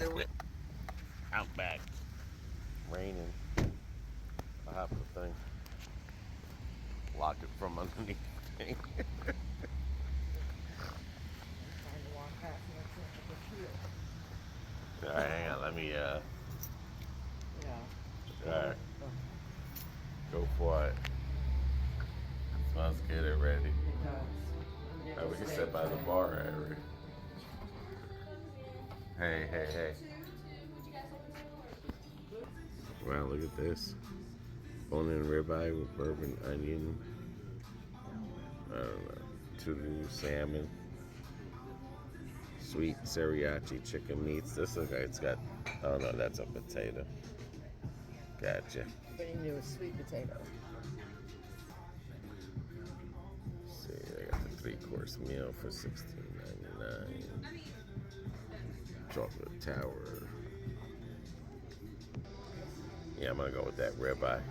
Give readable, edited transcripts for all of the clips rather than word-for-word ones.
do it. Outback. Raining. I have the thing. Lock it from underneath the thing. Alright, hang on. Let me, Yeah. Alright. Go for it. Let's get it ready. Oh, we can sit by the bar area. Hey. Wow, look at this. Bone-in ribeye with bourbon onion. I don't know. Tulu salmon. Sweet sriracha chicken meats. This looks like it's got, oh no, that's a potato. Gotcha. But you knew it was sweet potato. See, I got the 3-course meal for $16.99. Chocolate tower. Yeah, I'm gonna go with that ribeye.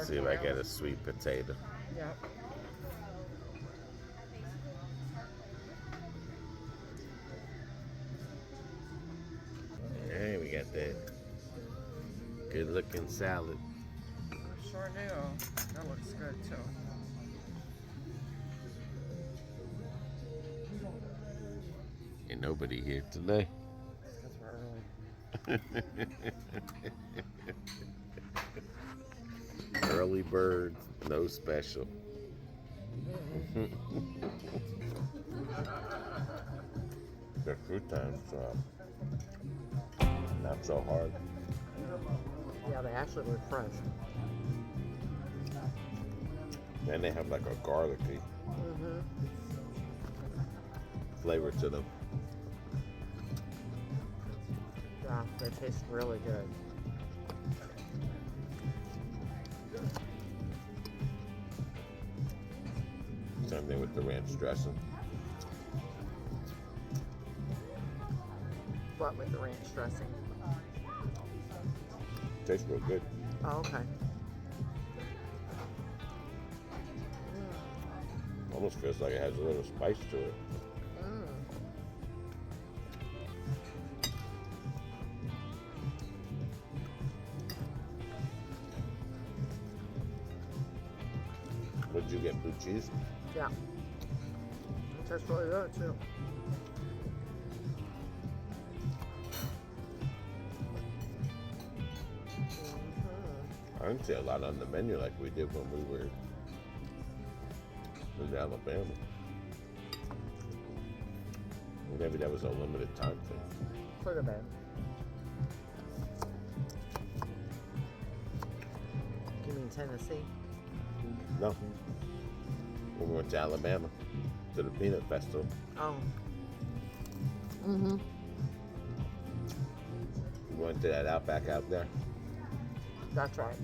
See if I get a sweet potato. Yep. Hey, we got that good looking salad. Sure do. That looks good too. Ain't nobody here today. Because we're early. Early bird, no special. The croutons not so hard. Yeah, they actually look fresh. And they have like a garlicky flavor to them. Yeah, they taste really good. Same thing with the ranch dressing. What with the ranch dressing? Tastes real good. Oh, okay. Almost feels like it has a little spice to it. What did you get? Blue cheese? Yeah. It tastes really good too. I didn't see a lot on the menu like we did when we were in Alabama. Maybe that was a limited time thing. Could have been. You mean Tennessee? No. When we went to Alabama to the Peanut Festival. Oh. We went to that Outback out there. That's right.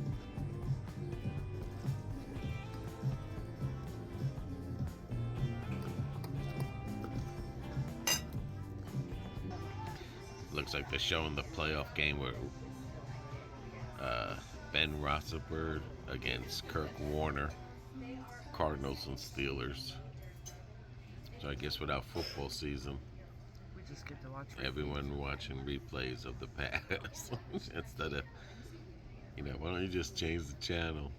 Looks like they're showing the playoff game where Ben Roethlisberger against Kirk Warner, Cardinals and Steelers. So I guess without football season, We just get to watch replays. everyone watching replays of the past instead of, why don't you just change the channel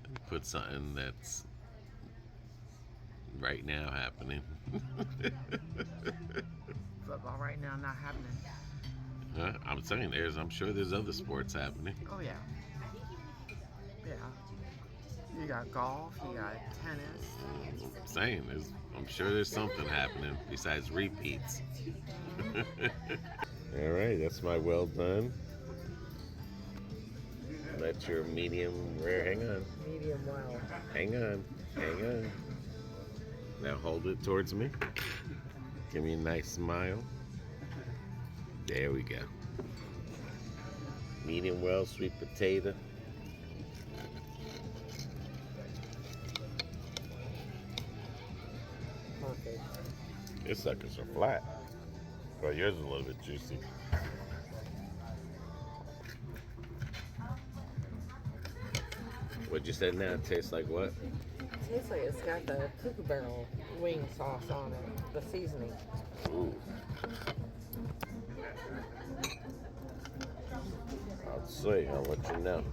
and put something that's right now happening. Football right now not happening. I'm saying I'm sure there's other sports happening. Oh yeah. Yeah. You got golf, you got tennis. I'm saying I'm sure there's something happening besides repeats. All right, that's my well done. That's your medium rare. Hang on. Medium well. Hang on. Now hold it towards me. Give me a nice smile. There we go. Medium well sweet potato. Perfect. These suckers are flat. Well, yours is a little bit juicy. What'd you say now? It tastes like what? It tastes like it's got the Cooker Barrel wing sauce on it, the seasoning. Ooh. Seriously, I'll let you know.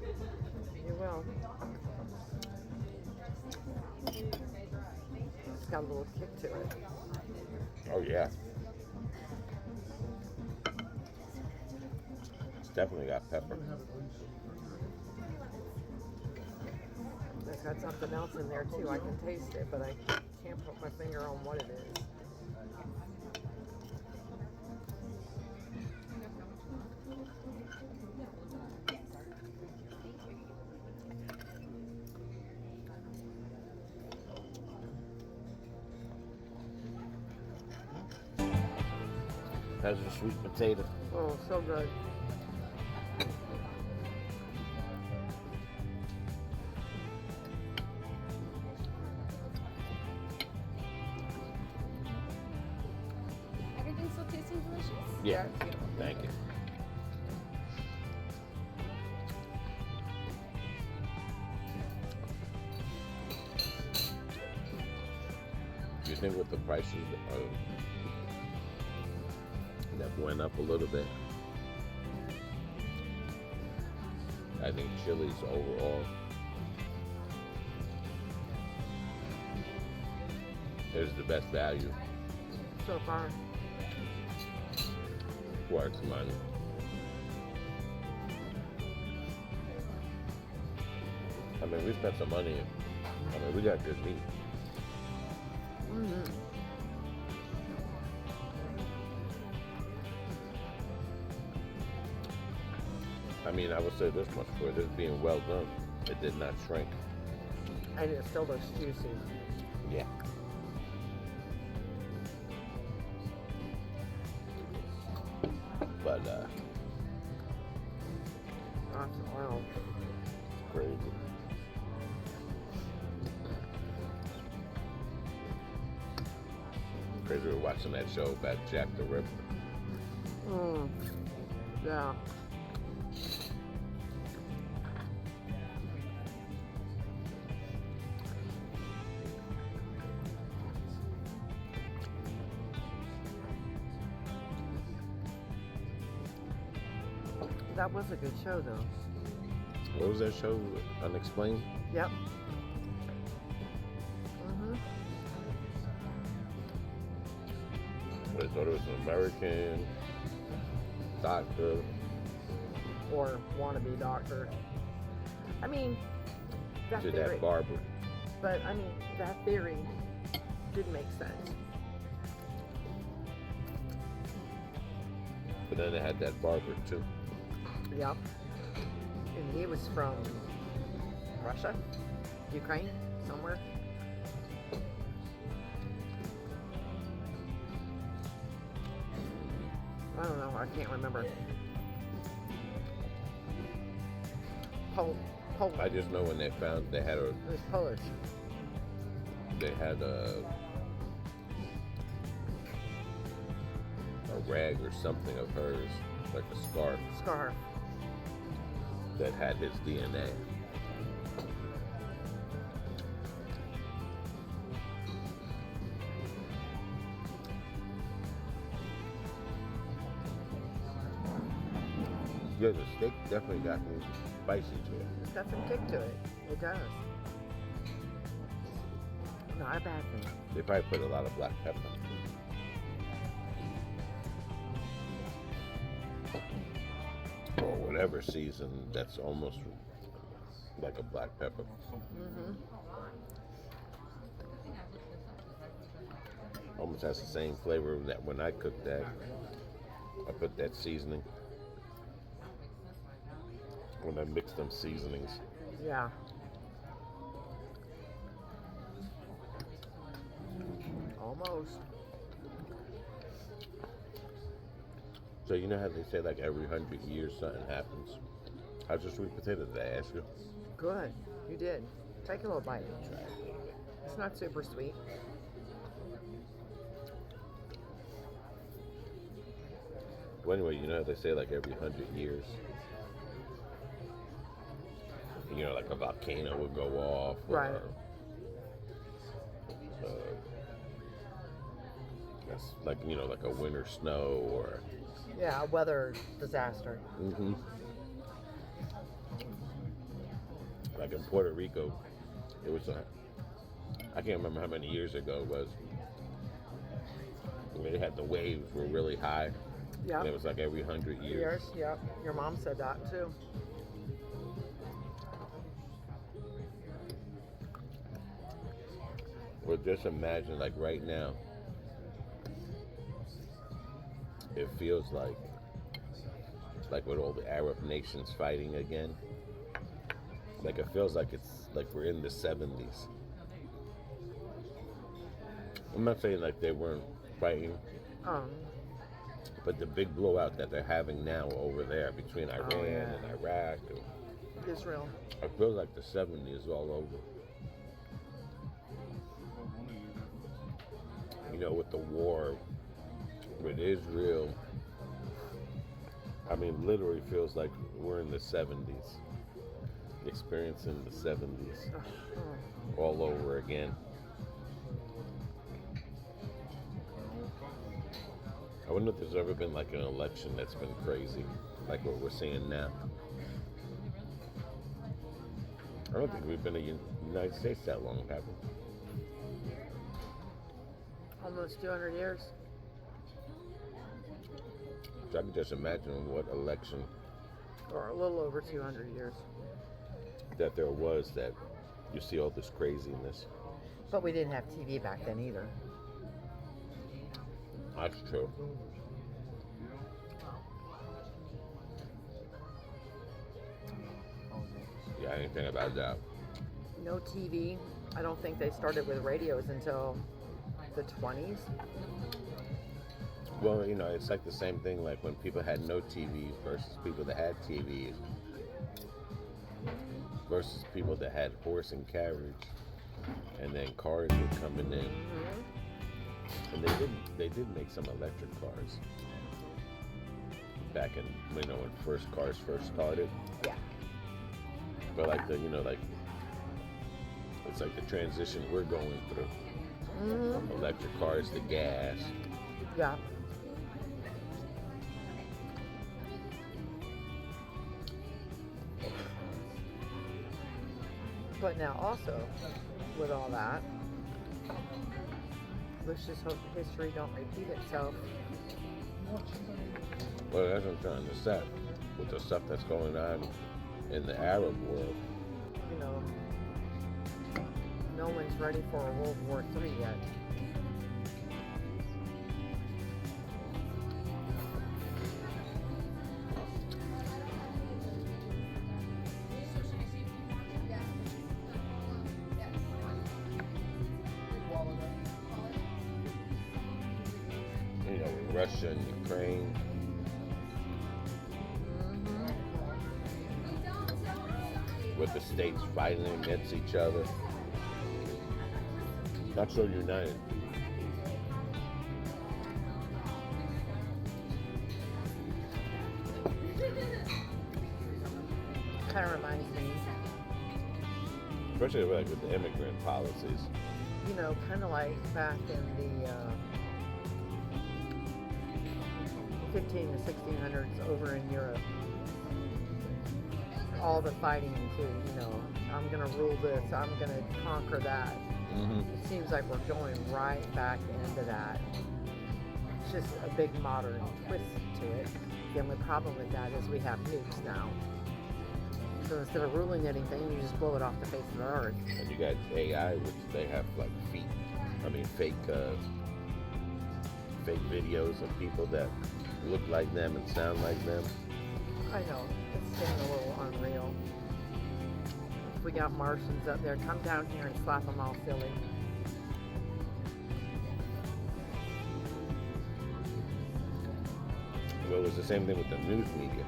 You will. It's got a little kick to it. Oh yeah. It's definitely got pepper. It's got something else in there too. I can taste it, but I can't put my finger on what it is. How's your sweet potato? Oh, so good. Everything's still tasting delicious? Yeah. it's beautiful. Thank you. Do you think with the prices that went up a little bit, I think Chili's overall is the best value So far. for its money. I mean, we spent some money. I mean, we got good meat. Mm-hmm. I mean, I would say this much for this being well done. It did not shrink. And it still looks juicy. Yeah. But That's wow. crazy. Crazy. We were watching that show about Jack the Ripper. Yeah. That was a good show, though. What was that show? Unexplained? Yep. Mm-hmm. I thought it was an American doctor. Or wannabe doctor. I mean, that To theory. that barber. But, I mean, that theory did make sense. But then they had that barber too. Yep. And he was from Russia? Ukraine? Somewhere? I don't know. I can't remember. Poland. I just know when they found they had It was Polish. a rag or something of hers, like a scarf, Scarf. that had his DNA. Yeah, the steak definitely got spicy to it. It's got some kick to it. It does. Not a bad thing. They probably put a lot of black pepper. Or whatever season that's almost like a black pepper. Mm-hmm. Almost has the same flavor that when I cook that, I put that seasoning. When I mix them seasonings. Yeah. Almost. So you know how they say like every 100 years something happens? How's your sweet potato? Did I ask you? Good. You did. Take a little bite. Try it a little bit. It's not super sweet. Well, anyway, you know how they say like every 100 years, you know, like a volcano would go off. Right. Or, that's like, you know, like a winter snow or. Yeah, a weather disaster. Mm-hmm. Like in Puerto Rico, it was I can't remember how many years ago it was. When they had the waves were really high. Yeah. And it was like every 100 years. Yep. Your mom said that too. Well, just imagine, like right now, it feels like with all the Arab nations fighting again, like it feels like it's like we're in the 70s. I'm not saying like they weren't fighting, but the big blowout that they're having now over there between Iran and Iraq, Israel. I feel like the 70s all over. You know, with the war with Israel, I mean, literally feels like we're in the 70s, experiencing the 70s all over again. I wonder if there's ever been like an election that's been crazy, like what we're seeing now. I don't think we've been in the United States that long, have we? Almost 200 years. So I can just imagine what election, or a little over 200 years. that there was that you see all this craziness. But we didn't have TV back then either. That's true. Yeah, anything about that. No TV. I don't think they started with radios until the 20s. Well, you know, it's like the same thing like when people had no TVs versus people that had TVs versus people that had horse and carriage, and then cars were coming in. Mm-hmm. And they did make some electric cars back in, you know, when cars first started. Yeah. But like it's like the transition we're going through. Mm-hmm. From electric cars to gas. Yeah. But now also, with all that, let's just hope history don't repeat itself. Well, that's what I'm trying to say. With the stuff that's going on in the Arab world. You know, no one's ready for a World War III yet. You know, Russia and Ukraine. With the states fighting against each other. Not so united. Kind of reminds me, Especially like with the immigrant policies. you know, kind of like back in the 15 to 1600s over in Europe. All the fighting too, you know, I'm going to rule this, I'm going to conquer that. Mm-hmm. It seems like we're going right back into that. It's just a big modern twist to it. The only problem with that is we have nukes now. So instead of ruling anything, you just blow it off the face of the earth. And you got AI, which they have like fake videos of people that look like them and sound like them. I know, it's getting a little unreal. If we got Martians up there, come down here and slap them all silly. Well, it was the same thing with the news media.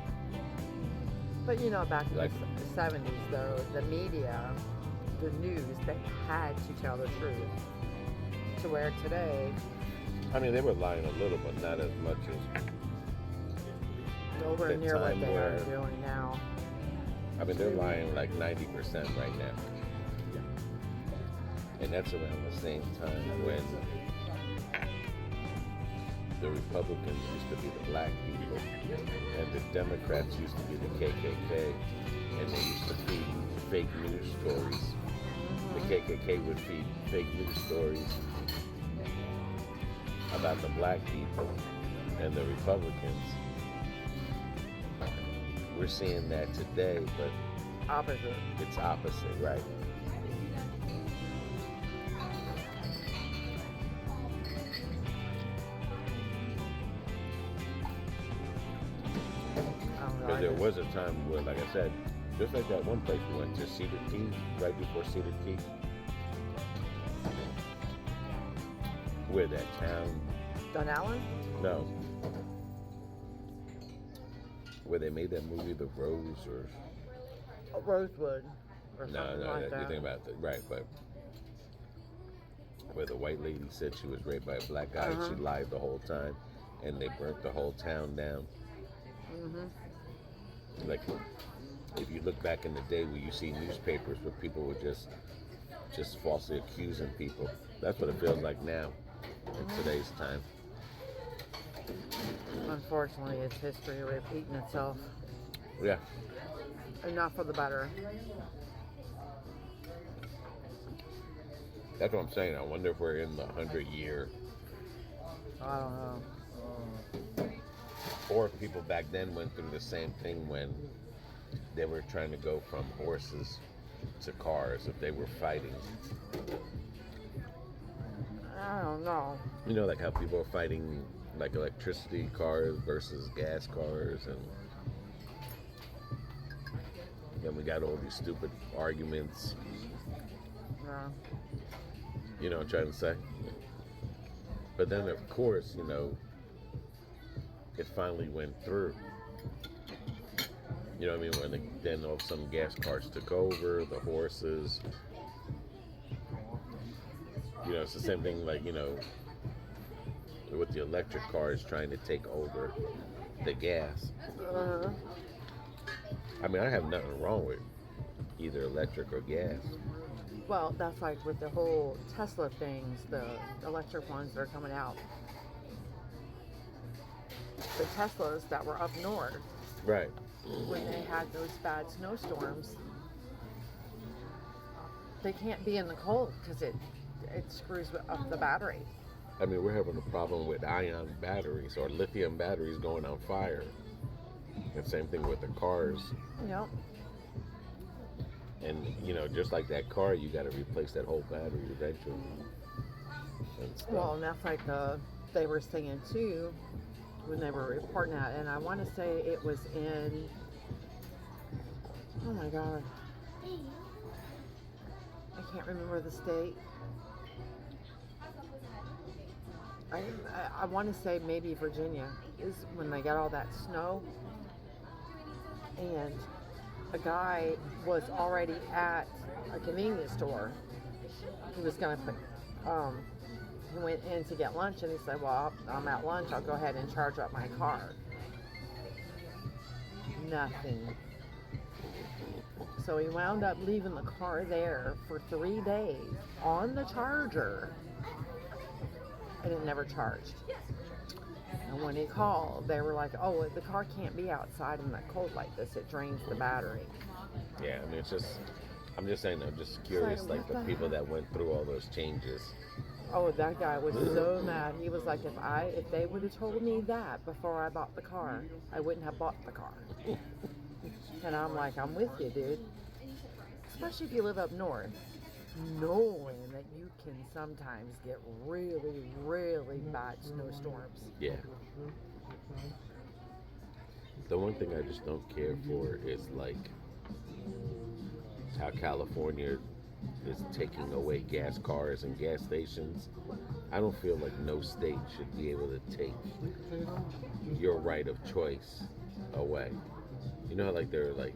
But you know, back in Like- the 70s, though, the media, the news, they had to tell the truth. To where today, I mean, they were lying a little, but not as much as. nowhere The near what time they are where- doing now. I mean, they're lying like 90% right now. And that's around the same time when the Republicans used to be the black people, and the Democrats used to be the KKK, and they used to feed fake news stories. The KKK would feed fake news stories about the black people, and the Republicans. We're seeing that today, but Opposite. it's opposite, right? I don't know. Because there was a time where, like I said, just like that one place we went to, Cedar Key, right before Cedar Key, where that town, Dunallen? no, where they made that movie, The Rose, or Rosewood. Or no, something no, like you that. think about that, right? But where the white lady said she was raped by a black guy, and she lied the whole time, and they burnt the whole town down. Like, if you look back in the day where you see newspapers where people were just falsely accusing people, that's what it feels like now in today's time. Unfortunately, it's history repeating itself. Yeah. And not for the better. That's what I'm saying. I wonder if we're in the 100-year, I don't know. or if people back then went through the same thing when they were trying to go from horses to cars, if they were fighting. I don't know. You know, like how people are fighting, like electricity cars versus gas cars, and then we got all these stupid arguments. Yeah. You know what I'm trying to say? But then, of course, you know, it finally went through. You know what I mean? When then all of a sudden gas cars took over, the horses. You know, it's the same thing like, you know, with the electric cars trying to take over the gas. I mean, I have nothing wrong with either electric or gas. Well, that's like with the whole Tesla things, the electric ones that are coming out. The Teslas that were up north, Right. when they had those bad snowstorms, they can't be in the cold because it screws up the battery. I mean, we're having a problem with ion batteries or lithium batteries going on fire. And same thing with the cars. Yep. And, you know, just like that car, you got to replace that whole battery eventually. And stuff. Well, and that's like they were saying too, when they were reporting that, and I want to say it was in, oh my God, I can't remember the state. I want to say maybe Virginia is when they got all that snow, and a guy was already at a convenience store. He was going to put, he went in to get lunch, and he said, well, I'm at lunch, I'll go ahead and charge up my car. Nothing. So he wound up leaving the car there for 3 days on the charger, and it never charged. And when he called, they were like, oh, the car can't be outside in the cold like this. It drains the battery. Yeah, I mean, it's just, I'm just saying, I'm just curious, like the people that went through all those changes. Oh, that guy was so mad. He was like, if they would have told me that before I bought the car, I wouldn't have bought the car. And I'm like, I'm with you, dude. Especially if you live up north, knowing that you can sometimes get really, really bad snowstorms. Yeah. The one thing I just don't care for is like how California is taking away gas cars and gas stations. I don't feel like no state should be able to take your right of choice away. You know, like they're like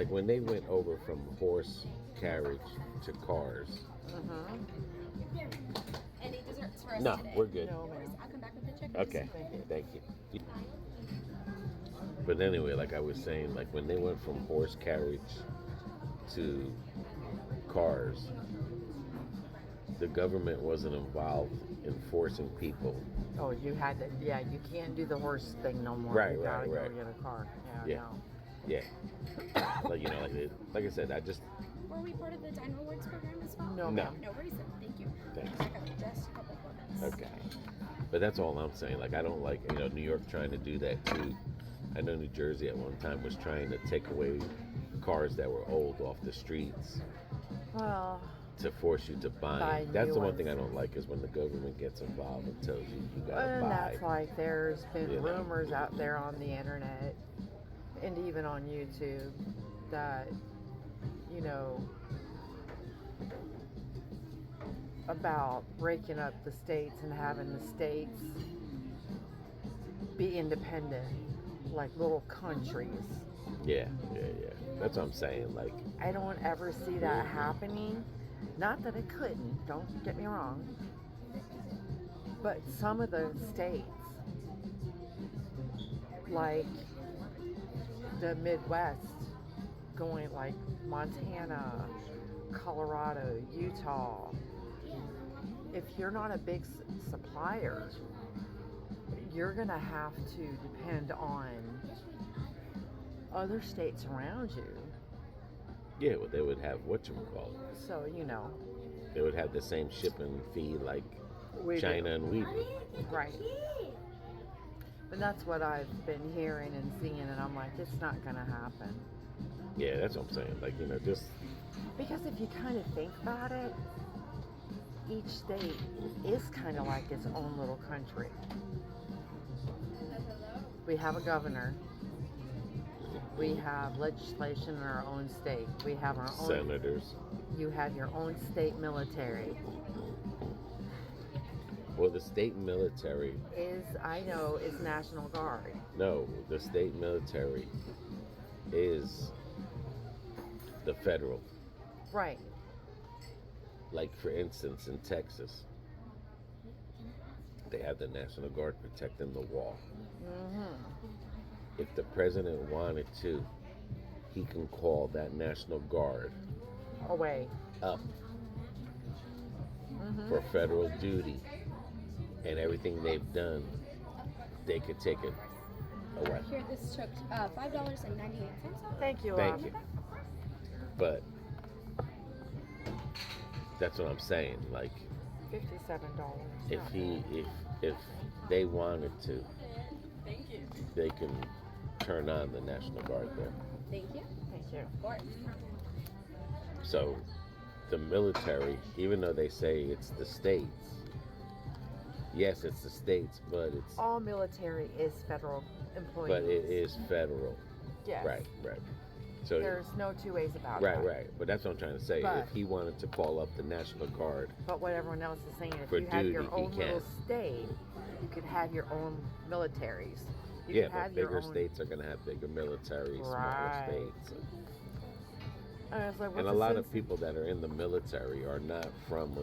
when they went over from horse carriage to cars. Any desserts for us No, today? we're good. No, ma'am. I'll come back with the check. Okay, thank you. But anyway, like I was saying, like when they went from horse carriage to cars, the government wasn't involved in forcing people. Oh, you had to. Yeah, you can't do the horse thing no more. Right, you gotta right, go right. get a car. Yeah. No. Yeah. Like, like I said, Were we part of the Dine Rewards program as well? No, No. ma'am. No worries then. Thank you. Thanks. I got just a couple more minutes. Okay. But that's all I'm saying. Like, I don't like, New York trying to do that too. I know New Jersey at one time was trying to take away cars that were old off the streets Well, to force you to buy. Buy That's new the one ones. thing I don't like is when the government gets involved and tells you gotta and buy. that's like there's been You know. rumors out there on the internet and even on YouTube that, about breaking up the states and having the states be independent, like little countries. Yeah. That's what I'm saying. Like, I don't ever see that happening. Not that it couldn't, don't get me wrong. But some of the states, like the Midwest, going like Montana, Colorado, Utah, if you're not a big supplier, you're going to have to depend on other states around you. yeah, well, they would have whatchamacallit. So, They would have the same shipping fee like we do. China and we do. Right. But that's what I've been hearing and seeing, and I'm like, it's not going to happen. Yeah, that's what I'm saying. Like, just Because if you kind of think about it, each state is kind of like its own little country. We have a governor. We have legislation in our own state. We have our own. senators. You have your own state military. Well, the state military. Is National Guard. No, the state military is the federal. Right. Like, for instance, in Texas, they have the National Guard protecting the wall. Mm-hmm. If the president wanted to, he can call that National Guard Away. up Mm-hmm. for federal duty, and everything they've done, they could take it away. Here, this took $5.98. Thank you. Thank you. But that's what I'm saying. Like, $57. if they wanted to, they can turn on the National Guard there. Thank you. Thank you. Of course. So the military, even though they say it's the states, yes, it's the states, but it's All military is federal employees. but it is federal. Yes. Right. So There's no two ways about right. that. But that's what I'm trying to say. But- If he wanted to call up the National Guard, But what everyone else is saying, if For you have your duty, he own little can. state, you could have your own militaries. You yeah, could but have your bigger own. states are going to have bigger military, smaller Right. states. And, I was like, And what's a the lot of sense- people that are in the military are not from,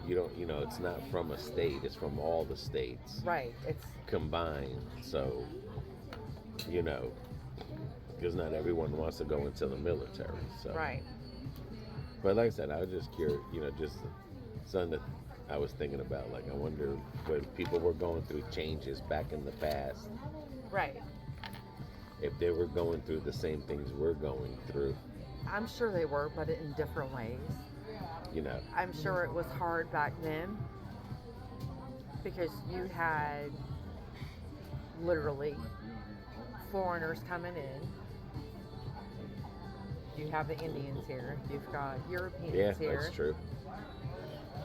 it's not from a state. It's from all the states Right. It's combined. So, because not everyone wants to go into the military. So, right. But like I said, I was just curious, just something that I was thinking about. Like, I wonder when people were going through changes back in the past, Right. if they were going through the same things we're going through, I'm sure they were, but in different ways. I'm sure it was hard back then because you had literally foreigners coming in. You have the Indians here. You've got Europeans Yeah, here. that's true.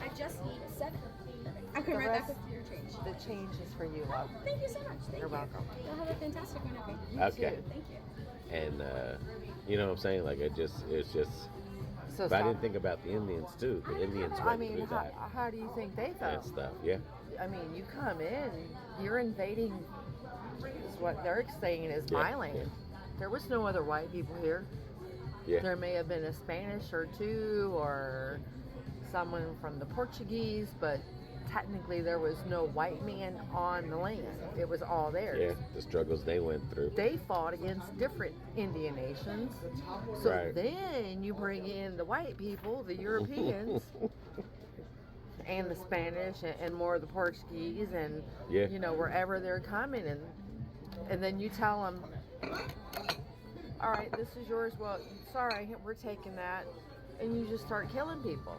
I just need 7. I'm The coming right back rest- with your change. The change is for you, love. Thank you so much. Thank You're you. welcome. You'll have a fantastic one, okay? You Okay. too. Thank you. And you know what I'm saying? Like, it's just. So But I stop. didn't think about the Indians too. The Indians I went mean, through that how do you think they and felt? stuff. Yeah. I mean, you come in, you're invading, is what they're saying is Yeah, my land. yeah. There was no other white people here. Yeah. There may have been a Spanish or two or someone from the Portuguese, but technically there was no white man on the land. It was all theirs. Yeah. The struggles they went through. They fought against different Indian nations. So Right. then you bring in the white people, the Europeans, and the Spanish and more of the Portuguese and Yeah. you know, wherever they're coming, and then you tell them, all right, this is yours. Well, sorry, we're taking that, and you just start killing people.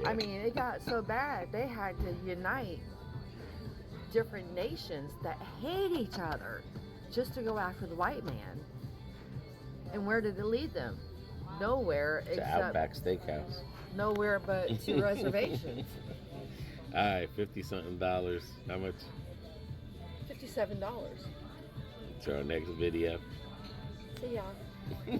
Yeah. I mean, it got so bad they had to unite different nations that hate each other just to go after the white man. And where did it lead them? Nowhere To except Outback Steakhouse. nowhere but to reservations. All right, $50-something. How much? $57. To our next video. See y'all.